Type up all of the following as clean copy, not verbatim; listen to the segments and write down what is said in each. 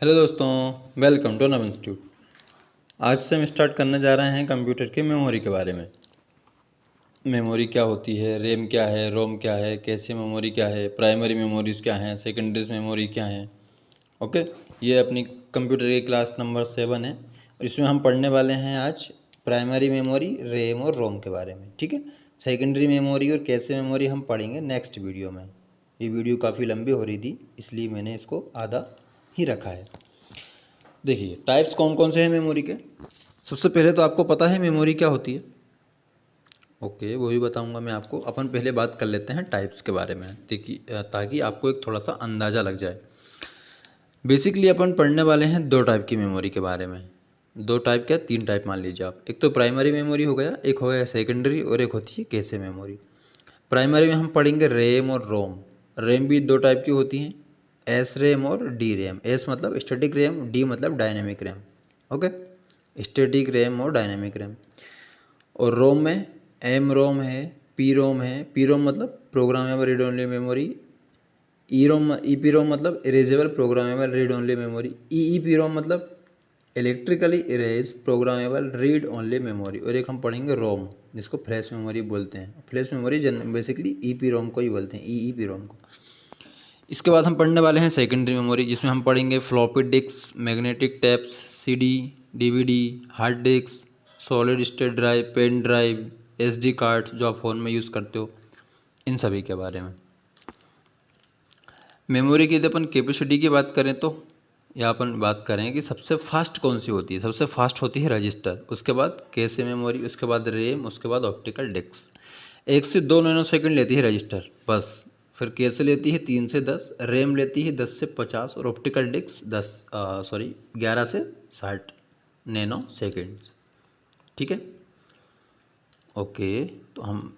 Hello दोस्तों, welcome to नव institute. आज से हम स्टार्ट करने जा रहे हैं कंप्यूटर के मेमोरी के बारे में। मेमोरी क्या होती है, रैम क्या है, रोम क्या है, कैसे मेमोरी क्या है, प्राइमरी मेमोरीज क्या हैं, सेकेंडरीज मेमोरी क्या हैं। ओके, ये अपनी कंप्यूटर की क्लास नंबर 7 है और इसमें हम पढ़ने वाले हैं आज प्राइमरी मेमोरी, रैम और रोम के बारे में। ठीक है, सेकेंडरी मेमोरी और कैसे मेमोरी हम पढ़ेंगे नेक्स्ट वीडियो में। ये वीडियो काफ़ी लंबी हो रही थी, इसलिए मैंने इसको आधा ही रखा है। देखिए, टाइप्स कौन कौन से हैं मेमोरी के। सबसे पहले तो आपको पता है मेमोरी क्या होती है। ओके, वो भी बताऊंगा मैं आपको। अपन पहले बात कर लेते हैं टाइप्स के बारे में, ताकि आपको एक थोड़ा सा अंदाज़ा लग जाए। बेसिकली अपन पढ़ने वाले हैं दो टाइप की मेमोरी के बारे में। दो टाइप क्या, तीन टाइप मान लीजिए आप। एक तो प्राइमरी मेमोरी हो गया, एक हो गया सेकेंडरी, और एक होती है कैसे मेमोरी। प्राइमरी में हम पढ़ेंगे रैम और रोम। रैम भी दो टाइप की होती हैं, एस रैम और डी रैम। एस मतलब स्टैटिक रैम, डी मतलब dynamic RAM. Okay, static RAM और डायनेमिक रैम। और रोम में एम रोम है, पी रोम है। पी रोम मतलब programmable read only memory. E P ROM मतलब erasable programmable read only memory. E P ROM मतलब electrically erasable programmable read only memory. और एक हम पढ़ेंगे रोम, जिसको फ्लैश मेमोरी बोलते हैं। फ्लैश मेमोरी बेसिकली ई पी रोम को ही बोलते हैं, ई पी रोम को। इसके बाद हम पढ़ने वाले हैं सेकेंडरी मेमोरी, जिसमें हम पढ़ेंगे floppy disk, magnetic tapes, CD, DVD, hard disk, solid state drive, pen drive, SD card जो आप फ़ोन में यूज़ करते हो, इन सभी के बारे में। मेमोरी की यदि अपन कैपेसिटी की बात करें तो, या अपन बात करें कि सबसे फास्ट कौन सी होती है, सबसे फास्ट होती है रजिस्टर, उसके बाद कैसे मेमोरी, उसके बाद रैम, उसके बाद ऑप्टिकल डिस्क। 1 से 2 नैनोसेकंड लेती है रजिस्टर बस। फिर कैसे लेती है 3 से 10, रैम लेती है 10 से 50, और ऑप्टिकल डिस्क 11 से 60 नैनो सेकेंड्स। ठीक है, ओके। तो हम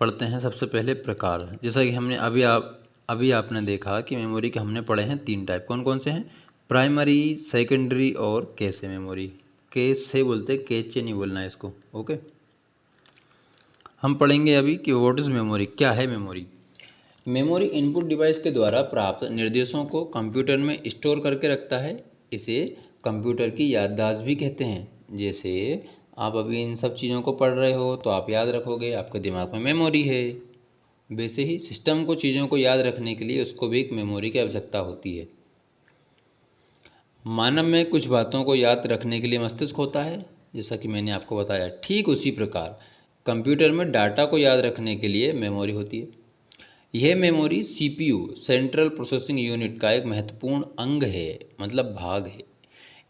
पढ़ते हैं सबसे पहले प्रकार। जैसा कि हमने अभी आपने देखा कि मेमोरी के हमने पढ़े हैं तीन टाइप। कौन कौन से हैं, प्राइमरी, सेकेंडरी और कैसे मेमोरी। कैसे बोलते हैं, कैचे नहीं बोलना है इसको। ओके, हम पढ़ेंगे अभी कि व्हाट इज़ मेमोरी, क्या है मेमोरी। मेमोरी इनपुट डिवाइस के द्वारा प्राप्त निर्देशों को कंप्यूटर में स्टोर करके रखता है। इसे कंप्यूटर की याददाश्त भी कहते हैं। जैसे आप अभी इन सब चीज़ों को पढ़ रहे हो तो आप याद रखोगे, आपके दिमाग में मेमोरी है। वैसे ही सिस्टम को, चीज़ों को याद रखने के लिए उसको भी एक मेमोरी की आवश्यकता होती है। मानव में कुछ बातों को याद रखने के लिए मस्तिष्क होता है, जैसा कि मैंने आपको बताया। ठीक उसी प्रकार कंप्यूटर में डाटा को याद रखने के लिए मेमोरी होती है। यह memory CPU, central processing unit का एक महत्वपूर्ण अंग है, मतलब भाग है।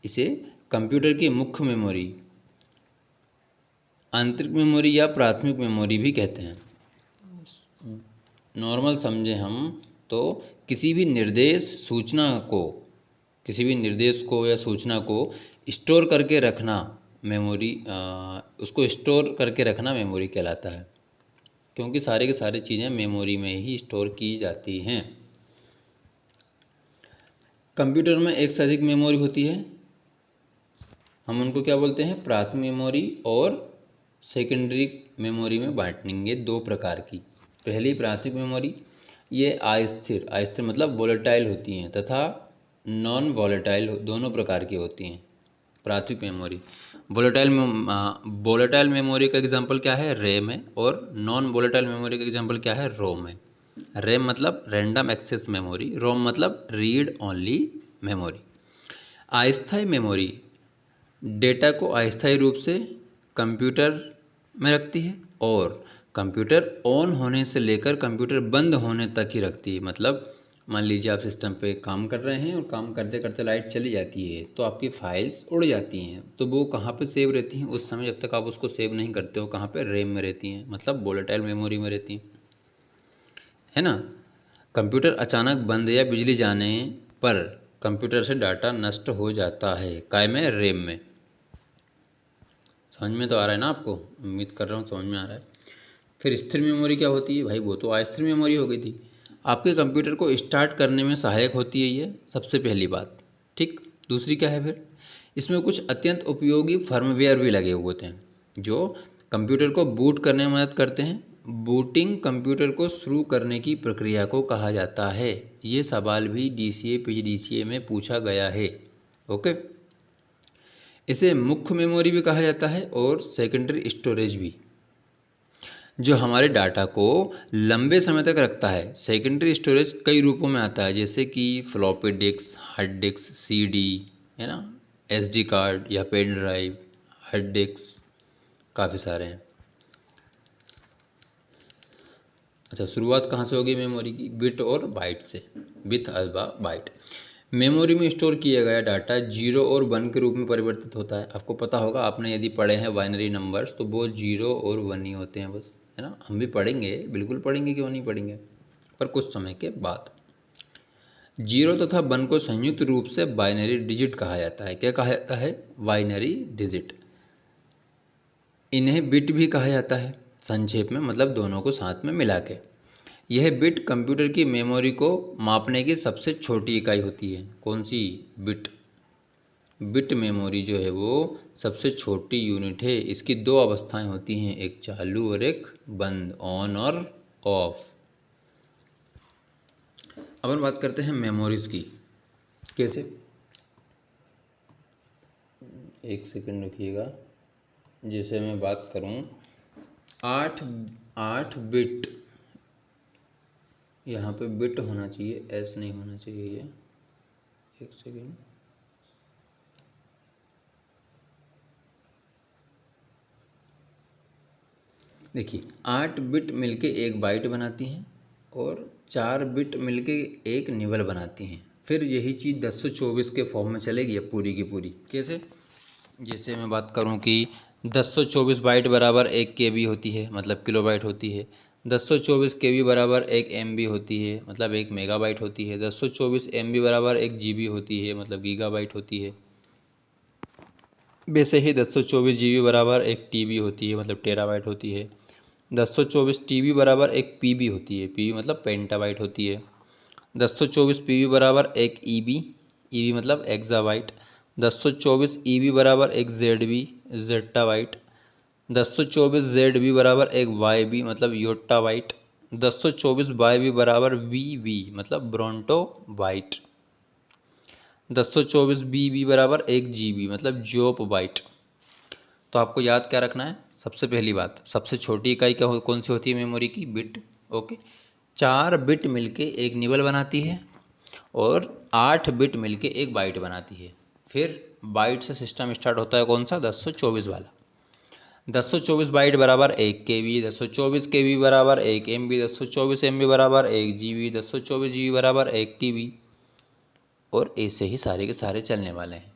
इसे कंप्यूटर की मुख्य मेमोरी, आंतरिक मेमोरी या प्राथमिक मेमोरी भी कहते हैं। नॉर्मल समझें हम तो किसी भी निर्देश को या सूचना को स्टोर करके रखना मेमोरी, उसको स्टोर करके रखना मेमोरी कहलाता है, क्योंकि सारे के सारे चीज़ें मेमोरी में ही स्टोर की जाती हैं। कंप्यूटर में एक से अधिक मेमोरी होती है, हम उनको क्या बोलते हैं, प्राथमिक मेमोरी और सेकेंडरी मेमोरी में बांटेंगे दो प्रकार की। पहली प्राथमिक मेमोरी, ये अस्थिर मतलब वोलेटाइल होती हैं, तथा नॉन वोलेटाइल दोनों प्रकार की होती हैं। प्राथमिक मेमोरी वोलेटाइल मेमोरी का एग्जांपल क्या है, रैम है, और नॉन वोलेटाइल मेमोरी का एग्जांपल क्या है, रोम है। रैम मतलब रैंडम एक्सेस मेमोरी, रोम मतलब रीड ओनली मेमोरी। अस्थायी मेमोरी डेटा को अस्थायी रूप से कंप्यूटर में रखती है, और कंप्यूटर ऑन होने से लेकर कंप्यूटर बंद होने तक ही रखती है। मतलब मान लीजिए आप सिस्टम पे काम कर रहे हैं और काम करते करते लाइट चली जाती है तो आपकी फाइल्स उड़ जाती हैं, तो वो कहाँ पे सेव रहती हैं उस समय, जब तक आप उसको सेव नहीं करते हो। कहाँ पे, रैम में रहती हैं, मतलब वोलेटाइल मेमोरी में रहती हैं, है ना। कंप्यूटर अचानक बंद या बिजली जाने पर कंप्यूटर से डाटा नष्ट हो जाता है, काय में, रैम में। समझ में तो आ रहा है ना आपको, उम्मीद कर रहा हूँ समझ में आ रहा है। फिर स्थिर मेमोरी क्या होती है भाई, वो तो अस्थिर मेमोरी हो गई थी। आपके कंप्यूटर को स्टार्ट करने में सहायक होती है ये, सबसे पहली बात। ठीक, दूसरी क्या है फिर, इसमें कुछ अत्यंत उपयोगी फर्मवेयर भी लगे हुए होते हैं जो कंप्यूटर को बूट करने में मदद करते हैं। बूटिंग कंप्यूटर को शुरू करने की प्रक्रिया को कहा जाता है? ये सवाल भी DCA PGDCA में पूछा गया है। ओके, इसे मुख्य मेमोरी भी कहा जाता है और सेकेंडरी स्टोरेज भी, जो हमारे डाटा को लंबे समय तक रखता है। सेकेंडरी स्टोरेज कई रूपों में आता है, जैसे कि floppy disk, hard disk, CD, है ना, SD कार्ड या पेन ड्राइव, हार्ड डिस्क, काफ़ी सारे हैं। अच्छा, शुरुआत कहाँ से होगी मेमोरी की? बिट और बाइट से, बिट अथवा बाइट। मेमोरी में स्टोर किया गया डाटा 0 और 1 के रूप में परिवर्तित होता है। आपको पता होगा, आपने यदि पढ़े हैं बाइनरी नंबर्स तो वो 0 और 1 ही होते हैं बस, है ना। हम भी पढ़ेंगे, बिल्कुल पढ़ेंगे, क्यों नहीं पढ़ेंगे, पर कुछ समय के बाद। 0 तथा 1 को संयुक्त रूप से बाइनरी डिजिट कहा जाता है। क्या कहा जाता है? Binary digit. इन्हें बिट भी कहा जाता है संक्षेप में, मतलब दोनों को साथ में मिला के। यह बिट कंप्यूटर की मेमोरी को मापने की सबसे छोटी इकाई होती है। कौन सी? बिट। बिट मेमोरी जो है वो सबसे छोटी यूनिट है। इसकी दो अवस्थाएं होती हैं, एक चालू और एक बंद, ऑन और ऑफ। अब हम बात करते हैं मेमोरीज की। कैसे? एक सेकंड रुकिएगा। जैसे मैं बात करूं, 8 बिट, यहाँ पे बिट होना चाहिए, एस नहीं होना चाहिए ये। एक सेकंड, देखिए, 8 बिट मिलके एक बाइट बनाती हैं और 4 बिट मिलके एक निबल बनाती हैं। फिर यही चीज़ 1024 के फॉर्म में चलेगी अब पूरी की पूरी। कैसे? जैसे मैं बात करूं कि 1024 बाइट बराबर 1 KB होती है, मतलब किलोबाइट होती है। 1024 KB बराबर 1 MB होती है, मतलब 1 मेगाबाइट होती है। 1024 MB बराबर 1 GB होती है, मतलब गीगाबाइट होती है। वैसे ही 1024 GB बराबर 1 TB होती है, मतलब टेराबाइट होती है। 1024 TB बराबर 1 PB होती है, PB मतलब पेंटाबाइट होती है। 1024 PB बराबर 1 EB, EB मतलब एक्साबाइट। 1024 EB बराबर 1 ZB, जेट्टाबाइट। 1024 ZB बराबर 1 YB मतलब योट्टाबाइट। 1024 YB बराबर VB मतलब ब्रोंटोबाइट। 1024 BB बराबर 1 GB मतलब जोप बाइट। तो आपको याद क्या रखना है? सबसे पहली बात, सबसे छोटी इकाई क्या कौन सी होती है मेमोरी की? बिट। ओके, 4 बिट मिलके एक निबल बनाती है और 8 बिट मिलके एक बाइट बनाती है। फिर बाइट से सिस्टम स्टार्ट होता है, कौन सा? 1024 वाला। 1024 बाइट बराबर 1 KB, 1024 KB बराबर 1 MB, 1024 MB बराबर 1 GB, 1024 GB बराबर 1 TB, और ऐसे ही सारे के सारे चलने वाले हैं।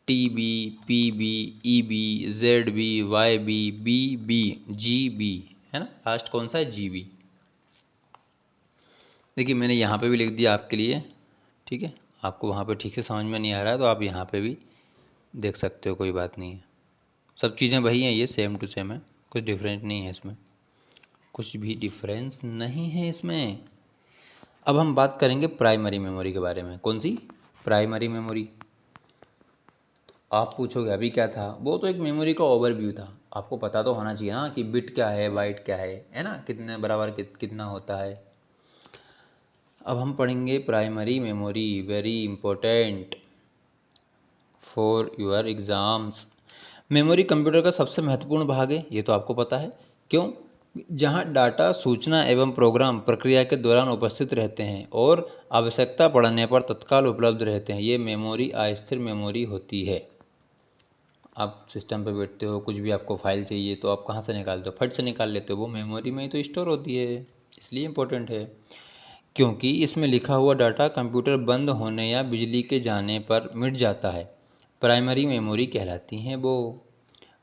TB, PB, EB, ZB, YB, BB, GB, है ना। लास्ट कौन सा है? GB। देखिए, मैंने यहाँ पे भी लिख दिया आपके लिए, ठीक है। आपको वहाँ पे ठीक से समझ में नहीं आ रहा है तो आप यहाँ पे भी देख सकते हो, कोई बात नहीं है। सब चीज़ें वही हैं, ये सेम टू सेम है, कुछ डिफरेंट नहीं है इसमें, कुछ भी डिफरेंस नहीं है इसमें। अब हम बात करेंगे प्राइमरी मेमोरी के बारे में। कौन सी? Primary memory. आप पूछोगे अभी क्या था? वो तो एक मेमोरी का ओवरव्यू था। आपको पता तो होना चाहिए ना कि बिट क्या है, बाइट क्या है ना, कितने बराबर कितना होता है। अब हम पढ़ेंगे primary memory, very important for your exams. Memory computer का सबसे महत्वपूर्ण भाग है, ये तो आपको पता है। क्यों? जहां डाटा, सूचना एवं प्रोग्राम प्रक्रिया के दौरान उपस्थित रहते हैं और आवश्यकता पड़ने पर तत्काल उपलब्ध रहते हैं, ये मेमोरी अस्थिर मेमोरी होती है। आप सिस्टम पे बैठते हो, कुछ भी आपको फाइल चाहिए तो आप कहाँ से निकालते हो? फट से निकाल लेते हो, वो मेमोरी में ही तो स्टोर होती है, इसलिए इम्पोर्टेंट है। क्योंकि इसमें लिखा हुआ डाटा कंप्यूटर बंद होने या बिजली के जाने पर मिट जाता है, प्राइमरी मेमोरी कहलाती हैं वो।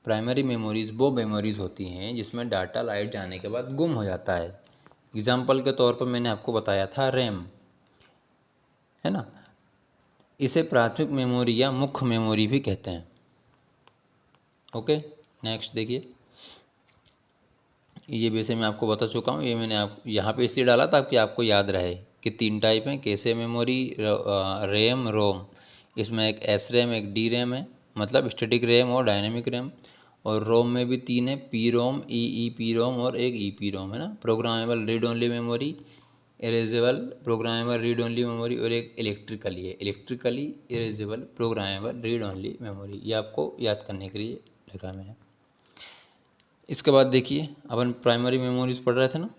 प्राइमरी मेमोरीज़ वो मेमोरीज़ होती हैं जिसमें डाटा लाइट जाने के बाद गुम हो जाता है। एग्जाम्पल के तौर पर मैंने आपको बताया था रैम, है ना। इसे प्राथमिक मेमोरी या मुख्य मेमोरी भी कहते हैं। ओके, नेक्स्ट देखिए। ये वैसे मैं आपको बता चुका हूँ, ये मैंने आप यहाँ पे इसलिए डाला था कि आपको याद रहे कि 3 टाइप हैं कैसे मेमोरी, रैम, रोम। इसमें एक एस रैम, एक डी रैम है, मतलब स्टैटिक रैम और डायनेमिक रैम। और रोम में भी 3 है, पी रोम, ई पी रोम और एक ई पी रोम, है ना। Programmable read only memory, erasable programmable read only memory और एक इलेक्ट्रिकली है, electrically erasable programmable read only memory. ये आपको याद करने के लिए लिखा है मैंने। इसके बाद देखिए, अपन प्राइमरी मेमोरीज पढ़ रहे थे ना।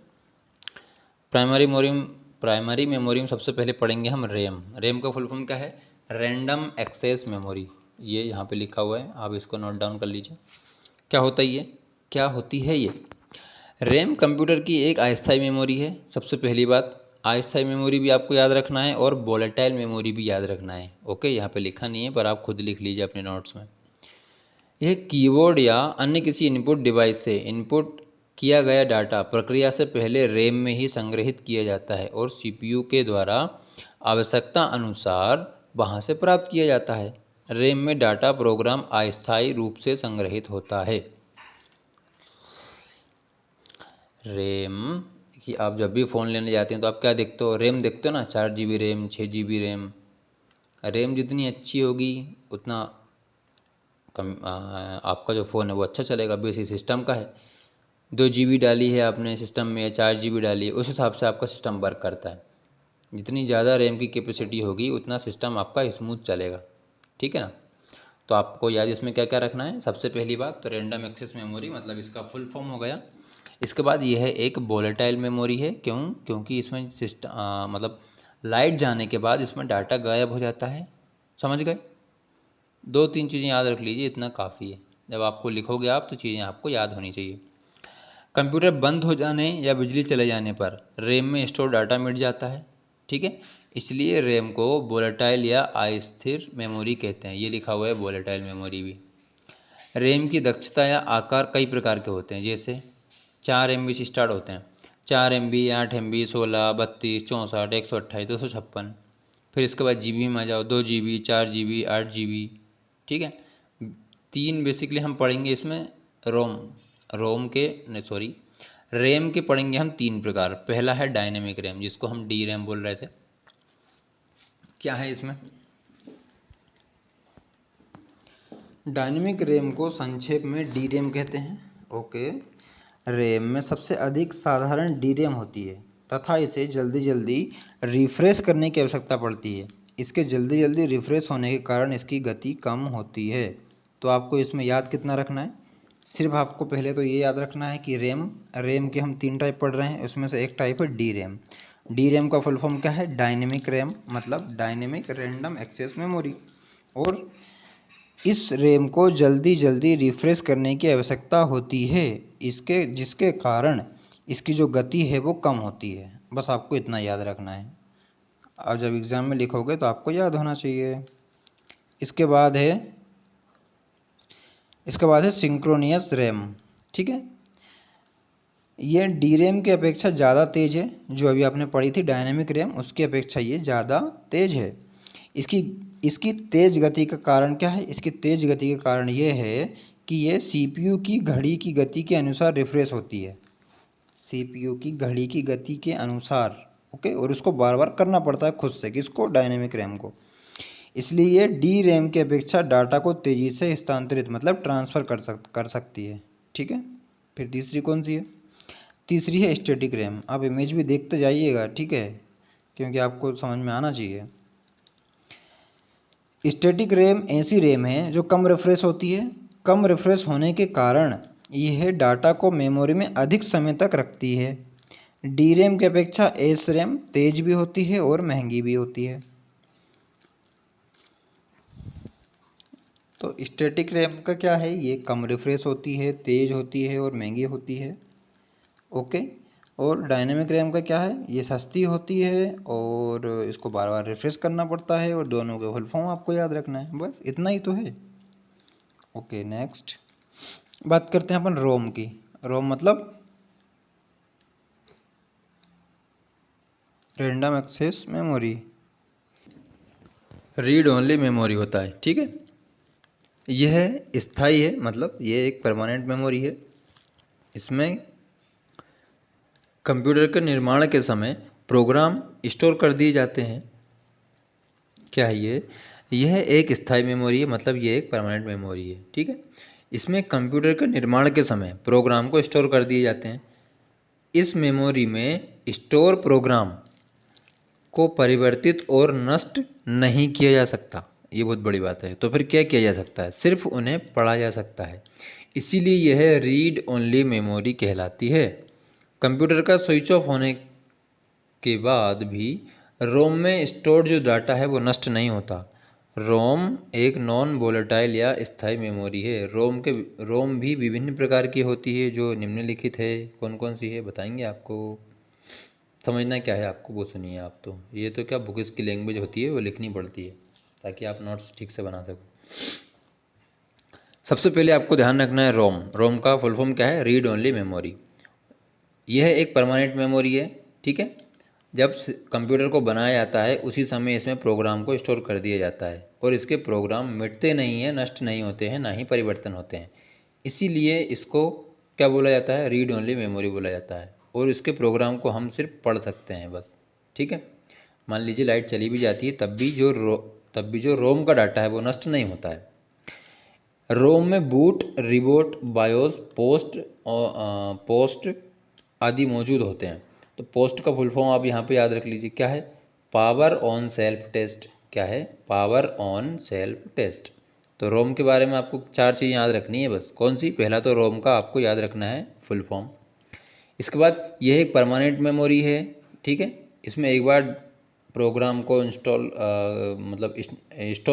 प्राइमरी मेमोरी में सबसे पहले पढ़ेंगे हम रैम। रैम का फुल फॉर्म क्या है? Random access memory. ये यहाँ पे लिखा हुआ है, आप इसको नोट डाउन कर लीजिए। क्या होता है ये, क्या होती है ये? रैम कंप्यूटर की एक अस्थायी मेमोरी है। सबसे पहली बात, अस्थायी मेमोरी भी आपको याद रखना है और वोलेटाइल मेमोरी भी याद रखना है। ओके, यहाँ पे लिखा नहीं है पर आप खुद लिख लीजिए अपने नोट्स में। यह कीबोर्ड या अन्य किसी इनपुट डिवाइस से इनपुट किया गया डाटा प्रक्रिया से पहले रैम में ही संग्रहित किया जाता है और सीपीयू के द्वारा आवश्यकता अनुसार वहां से प्राप्त किया जाता है। रैम में डाटा प्रोग्राम अस्थायी रूप से संग्रहित होता है। रैम कि आप जब भी फ़ोन लेने जाते हैं तो आप क्या देखते हो? रैम देखते हो ना, 4 GB RAM, 6 GB RAM. RAM जितनी अच्छी होगी उतना आपका जो फ़ोन है वो अच्छा चलेगा। बेसिक सिस्टम का है, 2 GB डाली है आपने सिस्टम में या 4 GB डाली है, उस हिसाब से आपका सिस्टम वर्क करता है। जितनी ज़्यादा रैम की कैपेसिटी होगी उतना सिस्टम आपका स्मूथ चलेगा, ठीक है ना। तो आपको याद इसमें क्या क्या रखना है? सबसे पहली बात तो रैंडम एक्सेस मेमोरी, मतलब इसका फुल फॉर्म हो गया। इसके बाद यह है एक वोलेटाइल मेमोरी है। क्योंकि इसमें सिस्टम मतलब लाइट जाने के बाद इसमें डाटा गायब हो जाता है। समझ गए? 2-3 चीज़ें याद रख लीजिए, इतना काफ़ी है। जब आपको लिखोगे आप तो चीज़ें आपको याद होनी चाहिए। कंप्यूटर बंद हो जाने या बिजली चले जाने पर रैम में स्टोर डाटा मिट जाता है, ठीक है। इसलिए रैम को वोलेटाइल या अस्थिर मेमोरी कहते हैं। ये लिखा हुआ है वोलेटाइल मेमोरी भी। रैम की दक्षता या आकार कई प्रकार के होते हैं, जैसे 4 MB से स्टार्ट होते हैं। 4 MB, 8 MB, 16, 32, 64, 128, 256। फिर इसके बाद GB में आ जाओ, 2 GB, 4 GB, 8 GB, ठीक है। 3 बेसिकली हम पढ़ेंगे इसमें रैम के पढ़ेंगे हम 3 प्रकार। पहला है डायनेमिक रैम, जिसको हम डी रैम बोल रहे थे। क्या है इसमें? डायनेमिक रैम को संक्षेप में डी रैम कहते हैं। ओके, रैम में सबसे अधिक साधारण डी रैम होती है तथा इसे जल्दी जल्दी रिफ्रेश करने की आवश्यकता पड़ती है। इसके जल्दी जल्दी रिफ्रेश होने के कारण इसकी गति कम होती है। तो आपको इसमें याद कितना रखना है? सिर्फ आपको पहले तो ये याद रखना है कि रैम के हम 3 टाइप पढ़ रहे हैं, उसमें से एक टाइप है डी रैम। डी रैम का फुल फॉर्म क्या है? डायनेमिक रैम, मतलब डायनेमिक रैंडम एक्सेस मेमोरी। और इस रैम को जल्दी जल्दी रिफ्रेश करने की आवश्यकता होती है, जिसके कारण इसकी जो गति है वो कम होती है। बस आपको इतना याद रखना है। अब जब एग्ज़ाम में लिखोगे तो आपको याद होना चाहिए। इसके बाद है सिंक्रोनियस रैम, ठीक है। ये डी रैम की अपेक्षा ज़्यादा तेज़ है। जो अभी आपने पढ़ी थी डायनेमिक रैम, उसकी अपेक्षा ये ज़्यादा तेज़ है। इसकी तेज़ गति का कारण क्या है? इसकी तेज़ गति का कारण ये है कि ये सीपीयू की घड़ी की गति के अनुसार रिफ्रेश होती है। सीपीयू की घड़ी की गति के अनुसार, ओके। और उसको बार बार करना पड़ता है खुद से, किसको? डायनेमिक रैम को। इसलिए ये डी रैम की अपेक्षा डाटा को तेज़ी से हस्तांतरित मतलब ट्रांसफ़र कर सकती है, ठीक है। फिर तीसरी कौन सी है? तीसरी है स्टैटिक रैम। आप इमेज भी देखते जाइएगा, ठीक है, क्योंकि आपको समझ में आना चाहिए। स्टैटिक रैम ऐसी रैम है जो कम रिफ्रेश होती है। कम रिफ्रेश होने के कारण यह डाटा को मेमोरी में अधिक समय तक रखती है। डी रैम की अपेक्षा एस रैम तेज भी होती है और महंगी भी होती है। तो स्टैटिक रैम का क्या है? ये कम रिफ्रेश होती है, तेज होती है और महंगी होती है, ओके। और डायनेमिक रैम का क्या है? ये सस्ती होती है और इसको बार बार रिफ्रेश करना पड़ता है। और दोनों के फुल फॉर्म आपको याद रखना है। बस इतना ही तो है, ओके। नेक्स्ट बात करते हैं अपन रोम की। रोम मतलब random access memory, read only memory होता है, ठीक है। यह स्थायी है, मतलब ये एक परमानेंट मेमोरी है। इसमें कंप्यूटर के निर्माण के समय प्रोग्राम स्टोर कर दिए जाते हैं। क्या है ये? यह एक स्थायी मेमोरी है, मतलब ये एक परमानेंट मेमोरी है, ठीक है। इसमें कंप्यूटर के निर्माण के समय प्रोग्राम को स्टोर कर दिए जाते हैं। इस मेमोरी में स्टोर प्रोग्राम को परिवर्तित और नष्ट नहीं किया जा सकता। ये बहुत बड़ी बात है। तो फिर क्या किया जा सकता है? सिर्फ उन्हें पढ़ा जा सकता है। इसीलिए यह रीड ओनली मेमोरी कहलाती है। कंप्यूटर का स्विच ऑफ होने के बाद भी रोम में स्टोर्ड जो डाटा है वो नष्ट नहीं होता। रोम एक नॉन वोलेटाइल या स्थायी मेमोरी है। रोम भी विभिन्न प्रकार की होती है जो निम्नलिखित है। कौन कौन सी है बताएंगे आपको? समझना क्या है आपको वो सुनिए आप। तो ये तो क्या बुक्स की लैंग्वेज होती है वो लिखनी पड़ती है ताकि आप नोट्स ठीक से बना सको। सबसे पहले आपको ध्यान रखना है रोम। रोम का फुल फॉर्म क्या है? Read only memory. यह एक परमानेंट मेमोरी है। ठीक है, जब कंप्यूटर को बनाया जाता है उसी समय इसमें प्रोग्राम को स्टोर कर दिया जाता है और इसके प्रोग्राम मिटते नहीं हैं, नष्ट नहीं होते हैं, ना ही परिवर्तन होते हैं। इसीलिए इसको क्या बोला जाता है? रीड ओनली मेमोरी बोला जाता है। और इसके प्रोग्राम को हम सिर्फ पढ़ सकते हैं बस। ठीक है, मान लीजिए लाइट चली भी जाती है तब भी जो रोम का डाटा है वो नष्ट नहीं होता है। रोम में बूट, रिबूट, बायोस, पोस्ट आदि मौजूद होते हैं। तो पोस्ट का फुल फॉर्म आप यहाँ पे याद रख लीजिए। क्या है? Power on self test. क्या है? Power on self test. तो रोम के बारे में आपको 4 चीज़ें याद रखनी है बस। कौन सी? पहला तो रोम का आपको याद रखना है फुल फॉर्म। इसके बाद यह एक परमानेंट मेमोरी है। ठीक है, इसमें एक बार प्रोग्राम को स्टोर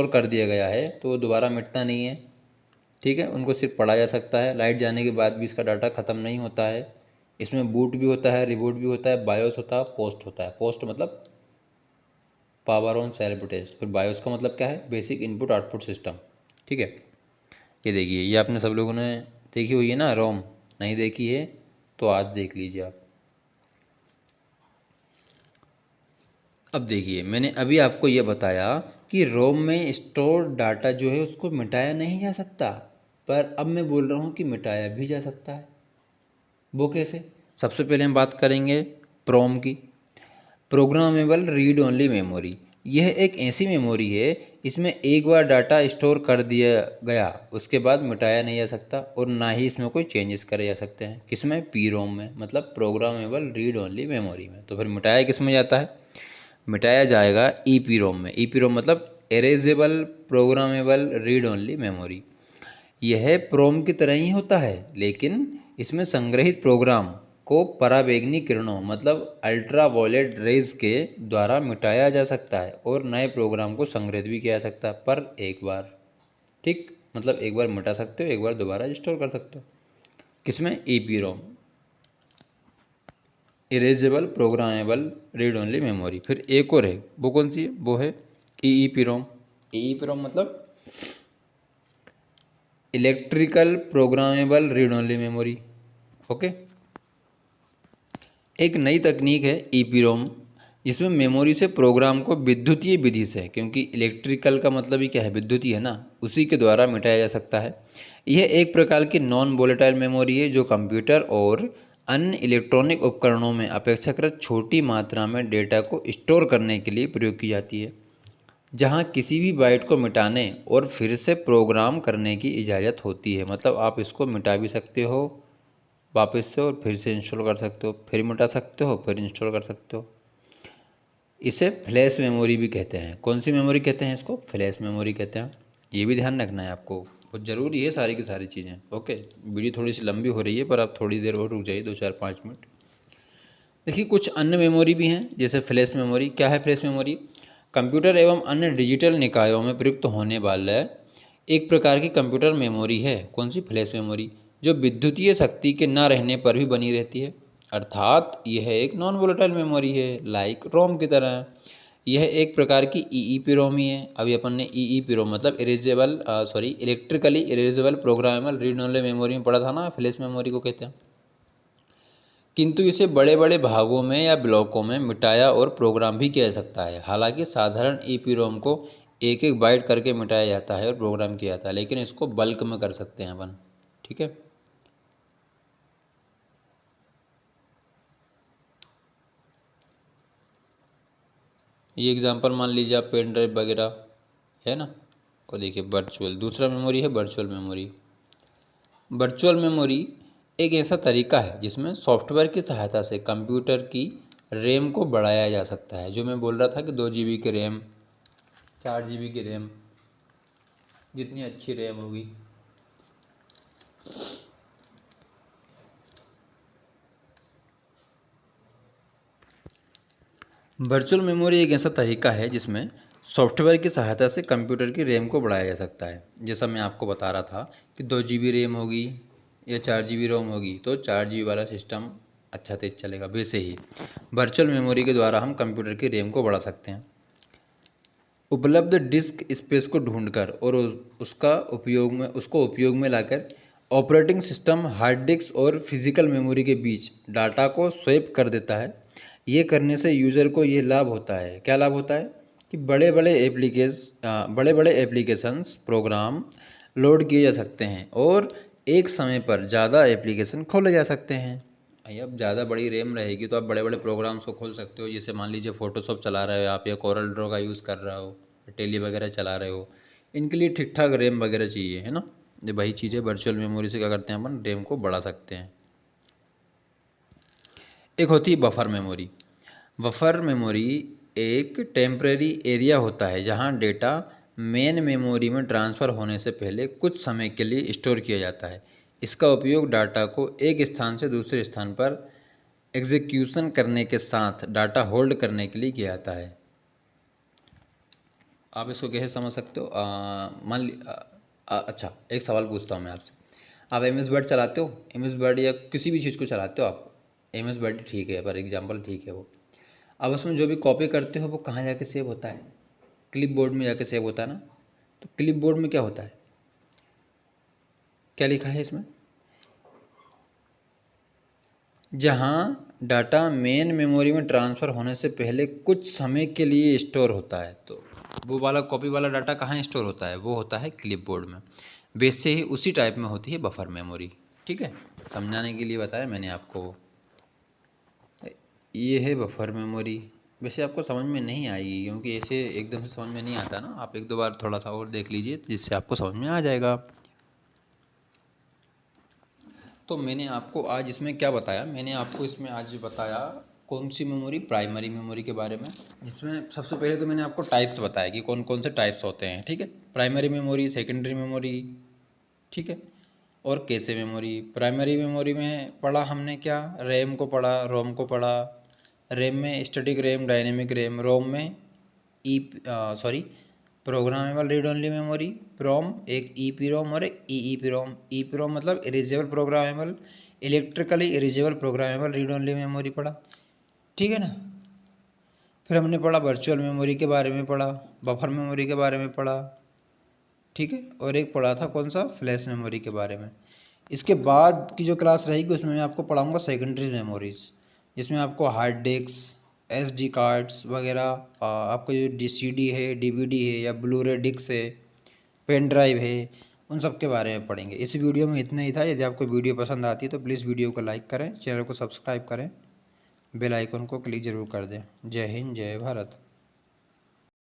कर दिया गया है तो वो दोबारा मिटता नहीं है। ठीक है, उनको सिर्फ पढ़ा जा सकता है। लाइट जाने के बाद भी इसका डाटा ख़त्म नहीं होता है। इसमें बूट भी होता है, रिबूट भी होता है, बायोस होता है, पोस्ट होता है। पोस्ट मतलब पावर ऑन सेल्फ टेस्ट। फिर बायोस का मतलब क्या है? Basic input output system. ठीक है, ये देखिए, ये आपने सब लोगों ने देखी हुई है ना। रोम नहीं देखी है तो आज देख लीजिए आप। अब देखिए, मैंने अभी आपको ये बताया कि रोम में स्टोर डाटा जो है उसको मिटाया नहीं जा सकता, पर अब मैं बोल रहा हूँ कि मिटाया भी जा सकता है। वो कैसे? सबसे पहले हम बात करेंगे प्रोम की। Programmable read only memory. यह एक ऐसी मेमोरी है इसमें एक बार डाटा स्टोर कर दिया गया उसके बाद मिटाया नहीं जा सकता और ना ही इसमें कोई चेंजेस करे जा सकते हैं। किसमें? पी रोम में, मतलब प्रोग्रामेबल रीड ओनली मेमोरी में। तो फिर मिटाया किस में जाता है? मिटाया जाएगा ई पी रोम में। ई पी रोम मतलब एरेजेबल प्रोग्रामेबल रीड ओनली मेमोरी। यह प्रोम की तरह ही होता है लेकिन इसमें संग्रहित प्रोग्राम को पराबैंगनी किरणों मतलब अल्ट्रावायलेट रेज के द्वारा मिटाया जा सकता है और नए प्रोग्राम को संग्रहित भी किया जा सकता है, पर एक बार। ठीक, मतलब एक बार मिटा सकते हो, एक बार दोबारा स्टोर कर सकते हो। किसमें? ई पी रोम, erasable programmable read only memory. फिर एक और है, वो कौन सी है? वो है ई पी रोम। ई पी रोम मतलब electrical programmable read only memory. Okay, एक नई तकनीक है ईपीरोम जिसमें मेमोरी से प्रोग्राम को विद्युतीय विधि से, क्योंकि इलेक्ट्रिकल का मतलब ही क्या है? विद्युतीय है ना, उसी के द्वारा मिटाया जा सकता है। यह एक प्रकार की नॉन वोलेटाइल मेमोरी है जो कंप्यूटर और अन्य इलेक्ट्रॉनिक उपकरणों में अपेक्षाकृत छोटी मात्रा में डेटा को स्टोर करने के लिए प्रयोग की जाती है, जहाँ किसी भी बाइट को मिटाने और फिर से प्रोग्राम करने की इजाज़त होती है। मतलब आप इसको मिटा भी सकते हो वापस से और फिर से इंस्टॉल कर सकते हो, फिर मिटा सकते हो, फिर इंस्टॉल कर सकते हो। इसे फ्लैश मेमोरी भी कहते हैं। कौन सी मेमोरी कहते हैं इसको? फ्लैश मेमोरी कहते हैं। ये भी ध्यान रखना है आपको, बहुत ज़रूरी है सारी की सारी चीज़ें। ओके, वीडियो थोड़ी सी लंबी हो रही है पर आप थोड़ी देर और रुक जाइए, 2-4-5 मिनट। देखिए, कुछ अन्य मेमोरी भी हैं जैसे फ्लैश मेमोरी। क्या है फ्लैश मेमोरी? कंप्यूटर एवं अन्य डिजिटल निकायों में प्रयुक्त होने वाला एक प्रकार की कंप्यूटर मेमोरी है। कौन सी? फ्लैश मेमोरी, जो विद्युतीय शक्ति के न रहने पर भी बनी रहती है। अर्थात यह एक नॉन वोलेटाइल मेमोरी है, लाइक रोम की तरह। यह एक प्रकार की ई रोम ही है। अभी अपन ने ई रोम मतलब electrically erasable programmable read only memory में पढ़ा था ना, फ्लैश मेमोरी को कहते हैं। किंतु इसे बड़े बड़े भागों में या ब्लॉकों में मिटाया और प्रोग्राम भी किया जा सकता है। हालांकि साधारण ईपीरोम को एक एक बाइट करके मिटाया जाता है और प्रोग्राम किया जाता है, लेकिन इसको बल्क में कर सकते हैं अपन। ठीक है, ये एग्जांपल मान लीजिए आप पेन ड्राइव वगैरह है ना। और देखिए वर्चुअल, दूसरा मेमोरी है वर्चुअल मेमोरी। वर्चुअल मेमोरी एक ऐसा तरीका है जिसमें सॉफ्टवेयर की सहायता से कंप्यूटर की रैम को बढ़ाया जा सकता है। जो मैं बोल रहा था कि 2 GB की रैम, 4 GB की रैम, जितनी अच्छी रैम होगी वर्चुअल मेमोरी एक ऐसा तरीका है जिसमें सॉफ्टवेयर की सहायता से कंप्यूटर की रैम को बढ़ाया जा सकता है। जैसा मैं आपको बता रहा था कि 2 GB रैम होगी या 4 GB रोम होगी तो 4 GB वाला सिस्टम अच्छा तेज चलेगा। वैसे ही वर्चुअल मेमोरी के द्वारा हम कंप्यूटर की रैम को बढ़ा सकते हैं। उपलब्ध डिस्क स्पेस को ढूंढकर और उसको उपयोग में लाकर ऑपरेटिंग सिस्टम हार्ड डिस्क और फिजिकल मेमोरी के बीच डाटा को स्वैप कर देता है। ये करने से यूज़र को ये लाभ होता है। क्या लाभ होता है कि बड़े बड़े एप्लीकेशंस प्रोग्राम लोड किए जा सकते हैं और एक समय पर ज़्यादा एप्लीकेशन खोले जा सकते हैं। अब ज़्यादा बड़ी रैम रहेगी तो आप बड़े बड़े प्रोग्राम्स को खोल सकते हो। जैसे मान लीजिए फ़ोटोशॉप चला रहे हो आप, या कोरल ड्रॉ का यूज़ कर रहे हो, टेली वगैरह चला रहे हो, इनके लिए ठीक ठाक रैम वगैरह चाहिए, है ना। ये वही चीज़ें वर्चुअल मेमोरी से क्या करते हैं, अपन रैम को बढ़ा सकते हैं। एक होती है बफर मेमोरी। बफर मेमोरी एक टेम्परेरी एरिया होता है जहां डेटा मेन मेमोरी में ट्रांसफ़र होने से पहले कुछ समय के लिए स्टोर किया जाता है। इसका उपयोग डाटा को एक स्थान से दूसरे स्थान पर एग्जीक्यूशन करने के साथ डाटा होल्ड करने के लिए किया जाता है। आप इसको कैसे समझ सकते हो? मान ली अच्छा, एक सवाल पूछता हूँ मैं आपसे। आप एम एस वर्ड चलाते हो? एम एस वर्ड या किसी भी चीज़ को चलाते हो आप? एम एस वर्ड ठीक है, फॉर एग्जाम्पल ठीक है वो। अब उसमें जो भी कॉपी करते हो वो कहाँ जाके सेव होता है? क्लिप बोर्ड में जाके सेव होता है ना। तो क्लिप बोर्ड में क्या होता है, क्या लिखा है इसमें? जहाँ डाटा मेन मेमोरी में ट्रांसफ़र होने से पहले कुछ समय के लिए स्टोर होता है, तो वो वाला कॉपी वाला डाटा कहाँ स्टोर होता है? वो होता है क्लिप बोर्ड में। वैसे ही उसी टाइप में होती है बफर मेमोरी। ठीक है, समझाने के लिए बताया मैंने आपको। ये है बफर मेमोरी। वैसे आपको समझ में नहीं आएगी क्योंकि ऐसे एकदम से समझ में नहीं आता ना। आप एक दो बार थोड़ा सा और देख लीजिए जिससे आपको समझ में आ जाएगा। तो मैंने आपको आज इसमें क्या बताया, मैंने आपको इसमें आज बताया कौन सी मेमोरी, प्राइमरी मेमोरी के बारे में। जिसमें सबसे पहले तो मैंने आपको टाइप्स बताया कि कौन कौन से टाइप्स होते हैं। ठीक है, प्राइमरी मेमोरी, सेकेंडरी मेमोरी, ठीक है, और कैसे मेमोरी। प्राइमरी मेमोरी में पढ़ा हमने क्या, रैम को पढ़ा, रोम को पढ़ा। रैम में स्टैटिक रैम, डायनेमिक रैम। रोम में प्रोग्रामेबल रीड ओनली मेमोरी। प्रोम एक ई रोम और एक ई रोम। ई रोम मतलब erasable programmable, electrically erasable programmable read only memory पढ़ा। ठीक है ना। फिर हमने पढ़ा वर्चुअल मेमोरी के बारे में पढ़ा, बफर मेमोरी के बारे में पढ़ा। ठीक है, और एक पढ़ा था कौन सा, फ्लैश मेमोरी के बारे में। इसके बाद की जो क्लास रहेगी उसमें मैं आपको पढ़ाऊँगा सेकेंडरी मेमोरीज, जिसमें आपको हार्ड डिस्क, एसडी कार्ड्स वगैरह, आपको जो सीडी है, डीवीडी है या ब्लूरे डिस्क है, पेन ड्राइव है, उन सब के बारे में पढ़ेंगे। इस वीडियो में इतना ही था। यदि आपको वीडियो पसंद आती है तो प्लीज़ वीडियो को लाइक करें, चैनल को सब्सक्राइब करें, बेल आइकन को क्लिक ज़रूर कर दें। जय हिंद, जय भारत।